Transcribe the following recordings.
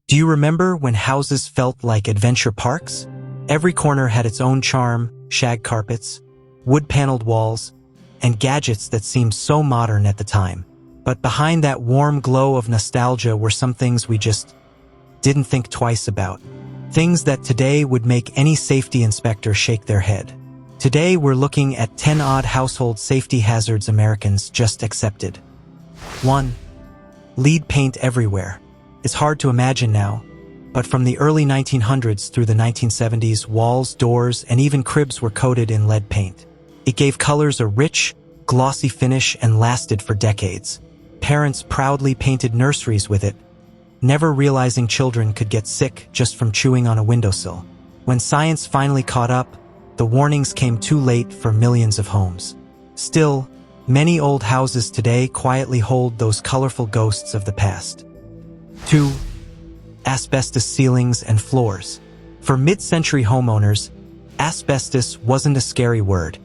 Do you remember when houses felt like adventure parks? Every corner had its own charm, shag carpets, wood-paneled walls, and gadgets that seemed so modern at the time. But behind that warm glow of nostalgia were some things we just didn't think twice about. Things that today would make any safety inspector shake their head. Today we're looking at 10 odd household safety hazards Americans just accepted. 1. Lead paint everywhere. It's hard to imagine now, but from the early 1900s through the 1970s, walls, doors, and even cribs were coated in lead paint. It gave colors a rich, glossy finish and lasted for decades. Parents proudly painted nurseries with it, never realizing children could get sick just from chewing on a windowsill. When science finally caught up, the warnings came too late for millions of homes. Still, many old houses today quietly hold those colorful ghosts of the past. 2. Asbestos ceilings and floors. For mid-century homeowners, asbestos wasn't a scary word.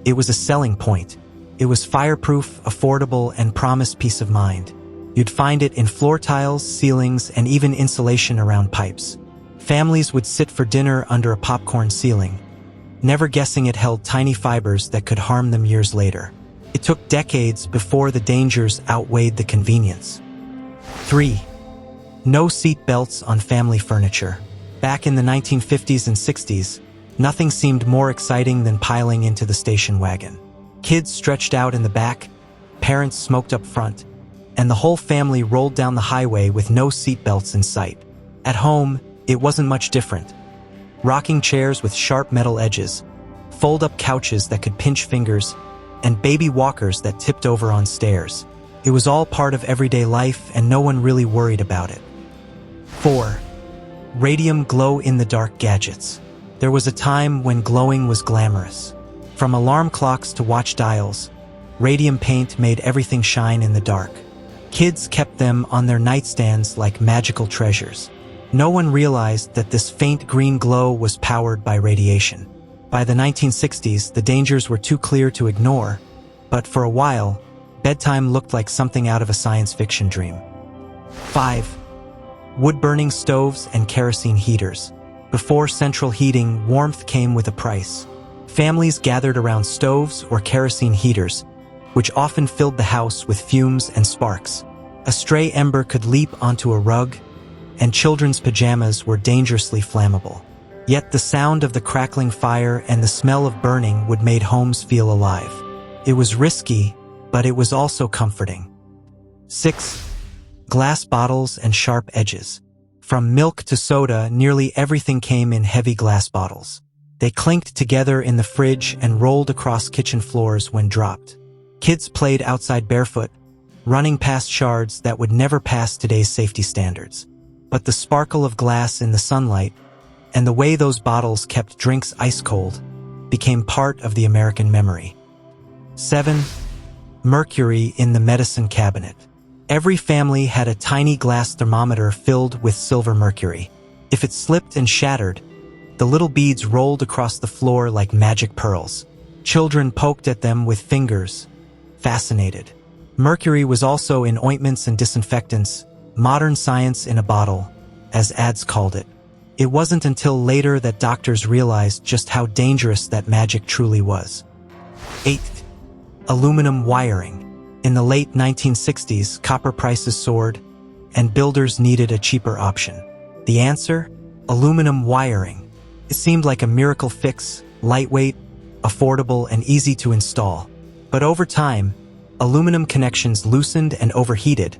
It was a selling point. It was fireproof, affordable, and promised peace of mind. You'd find it in floor tiles, ceilings, and even insulation around pipes. Families would sit for dinner under a popcorn ceiling, never guessing it held tiny fibers that could harm them years later. It took decades before the dangers outweighed the convenience. 3. No seat belts on family furniture. Back in the 1950s and 60s, nothing seemed more exciting than piling into the station wagon. Kids stretched out in the back, parents smoked up front, and the whole family rolled down the highway with no seat belts in sight. At home, it wasn't much different. Rocking chairs with sharp metal edges, fold-up couches that could pinch fingers, and baby walkers that tipped over on stairs. It was all part of everyday life, and no one really worried about it. 4. Radium glow-in-the-dark gadgets. There was a time when glowing was glamorous. From alarm clocks to watch dials, radium paint made everything shine in the dark. Kids kept them on their nightstands like magical treasures. No one realized that this faint green glow was powered by radiation. By the 1960s, the dangers were too clear to ignore, but for a while, bedtime looked like something out of a science fiction dream. 5. Wood-burning stoves and kerosene heaters. Before central heating, warmth came with a price. Families gathered around stoves or kerosene heaters, which often filled the house with fumes and sparks. A stray ember could leap onto a rug, and children's pajamas were dangerously flammable. Yet the sound of the crackling fire and the smell of burning would make homes feel alive. It was risky, but it was also comforting. 6. Glass bottles and sharp edges. From milk to soda, nearly everything came in heavy glass bottles. They clinked together in the fridge and rolled across kitchen floors when dropped. Kids played outside barefoot, running past shards that would never pass today's safety standards. But the sparkle of glass in the sunlight, and the way those bottles kept drinks ice cold, became part of the American memory. 7. Mercury in the medicine cabinet. Every family had a tiny glass thermometer filled with silver mercury. If it slipped and shattered, the little beads rolled across the floor like magic pearls. Children poked at them with fingers, fascinated. Mercury was also in ointments and disinfectants, modern science in a bottle, as ads called it. It wasn't until later that doctors realized just how dangerous that magic truly was. 8. Aluminum wiring. In the late 1960s, copper prices soared, and builders needed a cheaper option. The answer? Aluminum wiring. It seemed like a miracle fix, lightweight, affordable, and easy to install. But over time, aluminum connections loosened and overheated,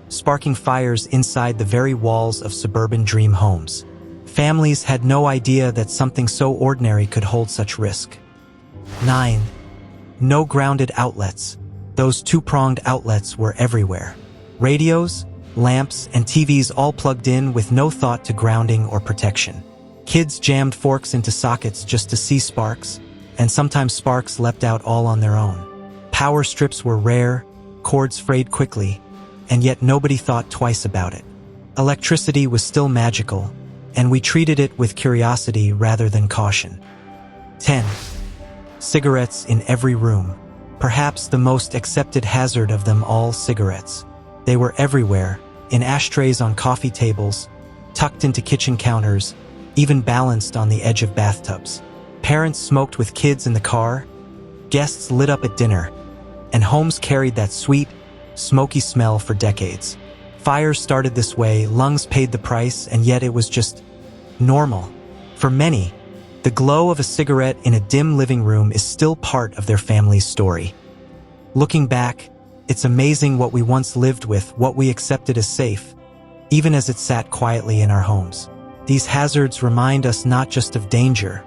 sparking fires inside the very walls of suburban dream homes. Families had no idea that something so ordinary could hold such risk. 9. No grounded outlets. Those two-pronged outlets were everywhere. Radios, lamps, and TVs all plugged in with no thought to grounding or protection. Kids jammed forks into sockets just to see sparks, and sometimes sparks leapt out all on their own. Power strips were rare, cords frayed quickly, and yet nobody thought twice about it. Electricity was still magical, and we treated it with curiosity rather than caution. 10. Cigarettes in every room. Perhaps the most accepted hazard of them all, cigarettes. They were everywhere, in ashtrays on coffee tables, tucked into kitchen counters, even balanced on the edge of bathtubs. Parents smoked with kids in the car, guests lit up at dinner, and homes carried that sweet, smoky smell for decades. Fires started this way, lungs paid the price, and yet it was just normal. For many, the glow of a cigarette in a dim living room is still part of their family's story. Looking back, it's amazing what we once lived with, what we accepted as safe, even as it sat quietly in our homes. These hazards remind us not just of danger,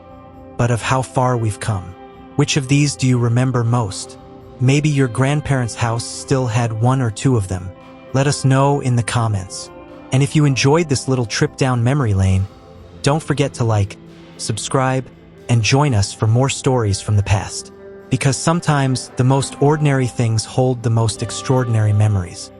but of how far we've come. Which of these do you remember most? Maybe your grandparents' house still had one or two of them. Let us know in the comments. And if you enjoyed this little trip down memory lane, don't forget to like, subscribe, and join us for more stories from the past. Because sometimes the most ordinary things hold the most extraordinary memories.